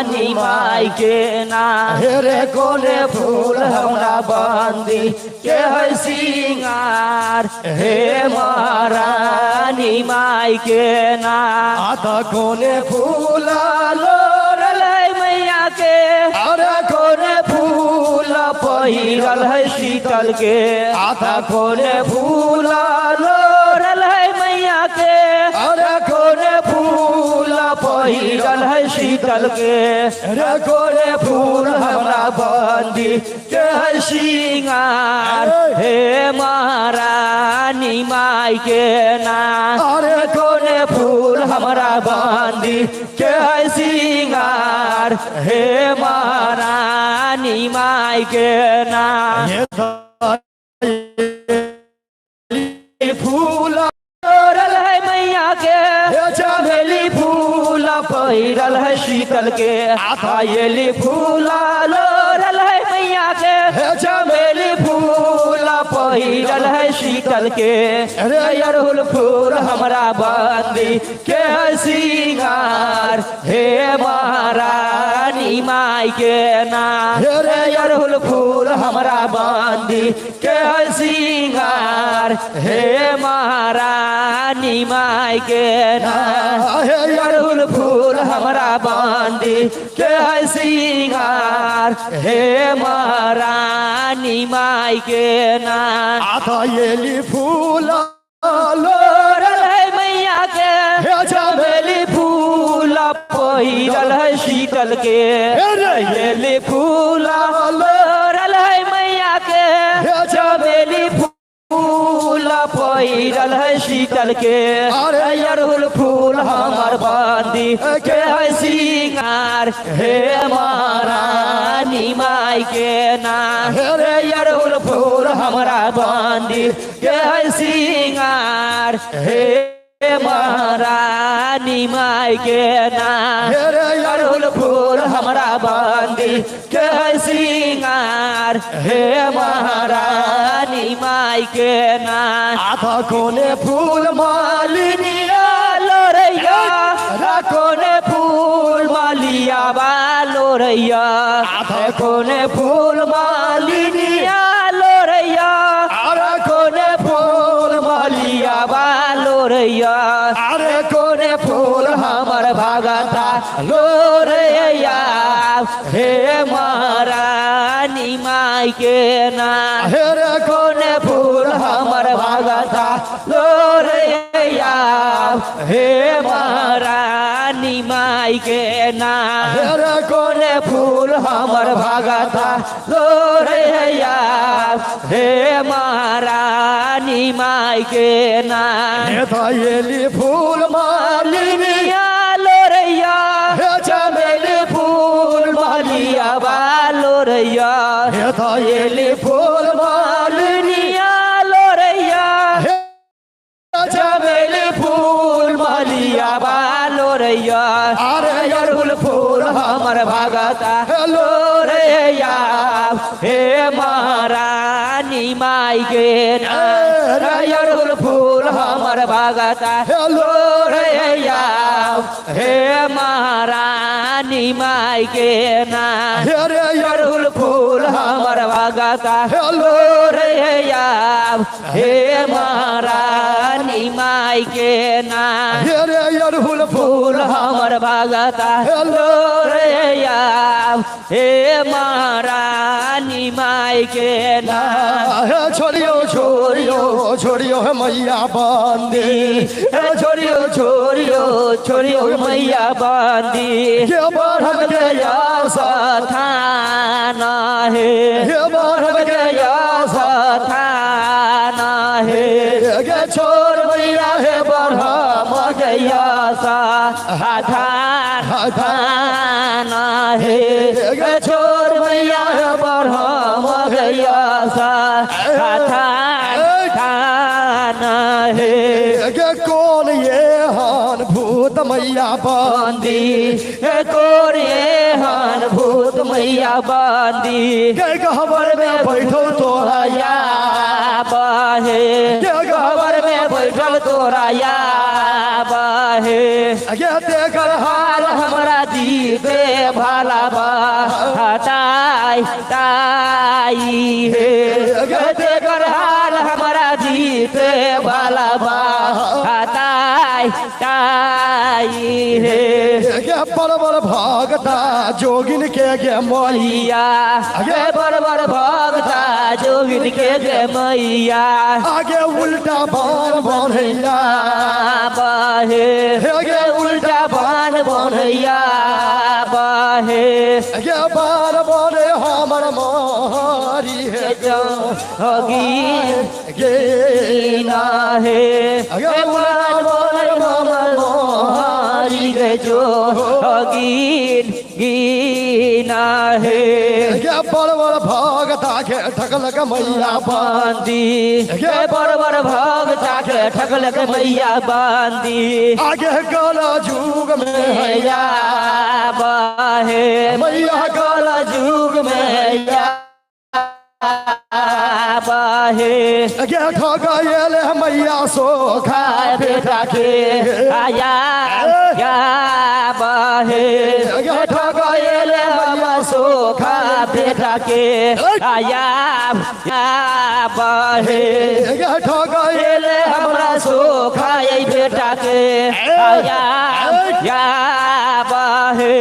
निमाई के ना हेरे कोने फूल हमरा बांधी के है सिंगार हे महारानी माई के ना आधा कोने फूल लोरल है मैया के अरे कोने फूल पहिरल है शीतल के आधा कोने फूल लोरल है मैया के अरे कोने फूल पहिरल है शीतल के अरे कोने फूल हमरा बांधी के है सिंगार हे महारानी माई के ना अरे कोने फूल हमरा बांधी के है सिंगार हे महारानी माई के ना फूल लोरल है मैया के चमेली फूल पहिरल है शीतल के आयली फूल लोरल है मैया के चमेली फूल पहिरल है शीतल के अरहुल फूल हमरा बांधी के सिंगार हे महारानी माई के ना अरहुल फूल हमरा बांधी के सिंगार हे महारानी माई के ना अरहुल फूल हमरा बांधी के सिंगार हे महारानी माई के ना आधा येली फूल लोरल है मैया के चमेली फूल पहिरल है शीतल के येली फूल लोरल है मैया के चमेली फूल पहिरल है शीतल के अरहुल फूल हमर बांधी के है सिंगार हे महारानी माई के ना अरहुल फूल हमरा बांधी के है सिंगार हे महारानी माई के ना अरहुल फूल हमरा बांधी के सिंगार हे महारानी माई के ना आधा कोने फूल मालिनिया लोरैया कोने फूल मालिया बा लोरैया कोने फूल मालिनिया लोरैया कोने फूल मालिया बा लोरैया अरे कोने फूल हमर भागता लोरैया हे महारानी माई के ना हेरे कोने फूल हमर भागता लोरैया हे महारानी माई के ना हेरे कोने फूल हमर भागता लोरैया हे महारानी माई के ना आधा येली फूल मालिनिया लोरैया चमेली फूल मालिया बा लोरैया आधा येली फूल मालिनिया लोरैया चमेली फूल मालिया बा लोरैया अरहुल फूल हमर भागता लोरैया हे महारानी माई के ना अरहुल फूल हमर भागता लोरैया हे महारानी माई के ना हेरे अरहुल फूल हमर भागता लोरैया हे महारानी माई के ना हेरे अरहुल फूल हमर भागता लोरैया हे महारानी माई के ना छोड़ियो छोड़ियो छोड़ियो है मैया बांधी छोड़ियो छोड़ियो छोड़ियो मैया बांधी के बढ़ गया सथाना है के बढ़ गया सथाना है के छोड़ मैया है बढ़म गया सथाना है छोड़ मैया है बढ़म गया सथाना है के कौन ये हान भूत मैया बांधी कोरे हान भूत मैया बांधी के गहबर में बैठो तोरा या बाहे के खबर में बैठल तोरा या बाहे आगे देकर हाल हमरा दीदे भाला बताई ताई है कर हाल हमारा जीते भाला बताई ताई है बड़ भगता जोगिन के गे मैया गे बड़ भगता जोगिन के गे मैया आगे उल्टा बाण बनैया बहे गे उल्टा बाण बनैया बहे गे बाण बने हमर मारी है जोगी गे ना है गे बाण बने हमर मारी गे जोगी गीना है बड़ भगता के ठगलक मैया बांदी बड़ भगता के ठगलक मैया बांदी आगे गला जुग में मैया बाहे मैया गला जुग मैया बाहे ठगल मैया सो खाए बेटा के आया क्या बाहे ठगल सो खा बेटा के आया बाहे ठगल हमरा सो खाए बेटा के आया या बाहे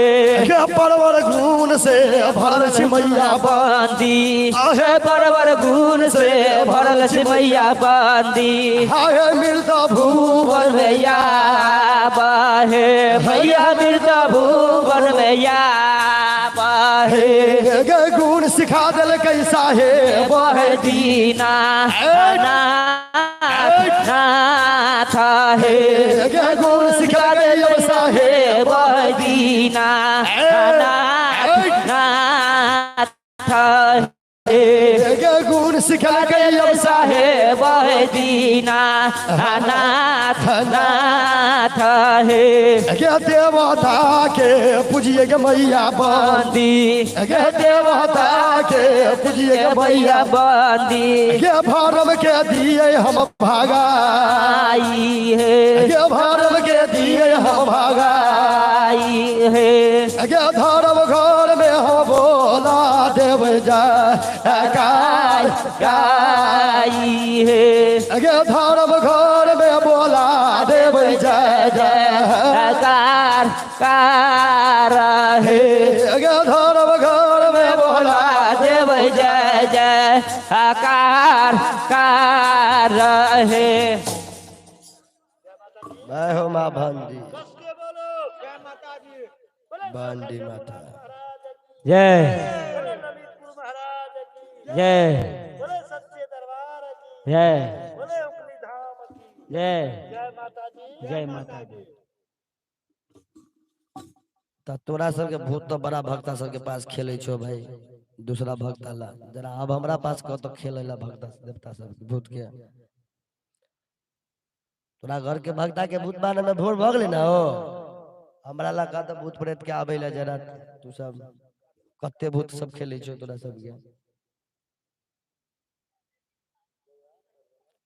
परवर गुण से भरल छी मैया बांदी परवर गुण से भरल छी मैया बांदी हाय मिलता भूवन मैया बाहे भैया मिलता भूवन मैया बाहे गुण सिखा दिल कैसा है बह दीना नाथ है गुण सिखा दिल कैसा है बह दीना नाथ गुण सिखा दिल साहेब दीना नाथ नाथ है देवता के पूजिए गे मैया बांदी देवता के पूजिए गे मैया बांदी भरम के दिए हम भागाई है भरम के दिए हम भागाई है धर्म घर में हम बोला देव जा गाई है धर्म घर में बोला देव जय जयकार कार है धर्म घर में बोला देव जय जय कार है। मैं हो माँ भांडी भांडी माता जय जय जय जय जय माता दी। तोरा सबके भूत तो बड़ा भक्ता सबके पास खेले छो भाई दूसरा भक्ता ला जरा अब हमरा पास कह तो खेले ला भक्ता देवता सब भूत के तोरा घर के भक्ता के भूत माने में भोर भगले ना हो हमरा ला का तो भूत प्रेत के आबे ला जरा तू सब कत्ते भूत सब खेले छो तोरा सब के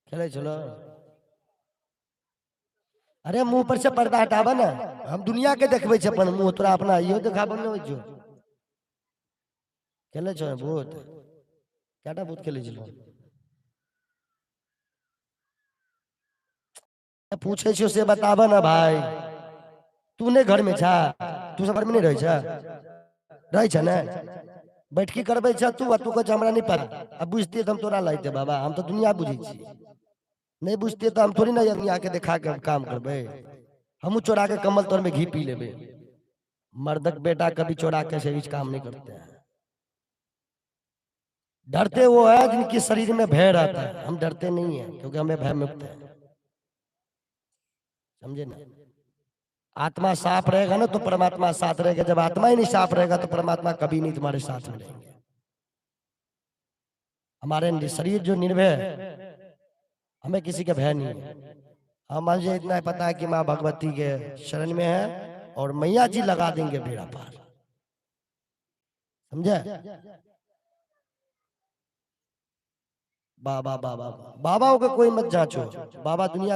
खेले चलो अरे मुंह पर से पर्दा हटाबा ना हम दुनिया के देखबे छ अपन मुंह तोरा अपना इहो देखाबो न जो खेले छ भूत केटा भूत खेले छलो पूछे छो से बताबा ना भाई तू ने घर में छा तू सब घर में नहीं रह छ ना बैठकी करबे छ तू कह हमरा नहीं पता अब बुझते हम तोरा लाइते बाबा हम तो दुनिया बुझी छी नहीं बुझते तो हम थोड़ी ना यहाँ के दिखा के काम करबे हम चोरा के कमल तोर में घी पी लेबे मर्दक बेटा कभी चोरा के से काम नहीं करते हैं डरते वो है जिनके शरीर में भय रहता है हम डरते नहीं है क्योंकि हमें भय मुक्त है समझे ना आत्मा साफ रहेगा ना तो परमात्मा साथ रहेगा जब आत्मा ही नहीं साफ रहेगा तो परमात्मा कभी नहीं तुम्हारे साथ में रहेंगे हमारे शरीर जो निर्भय है हमें किसी का भय नहीं है हम मुझे इतना पता है कि माँ भगवती के शरण में है और मैया जी लगा देंगे बेड़ा पार समझे बाबा बाबा बाबाओं का कोई मत जांचो बाबा दुनिया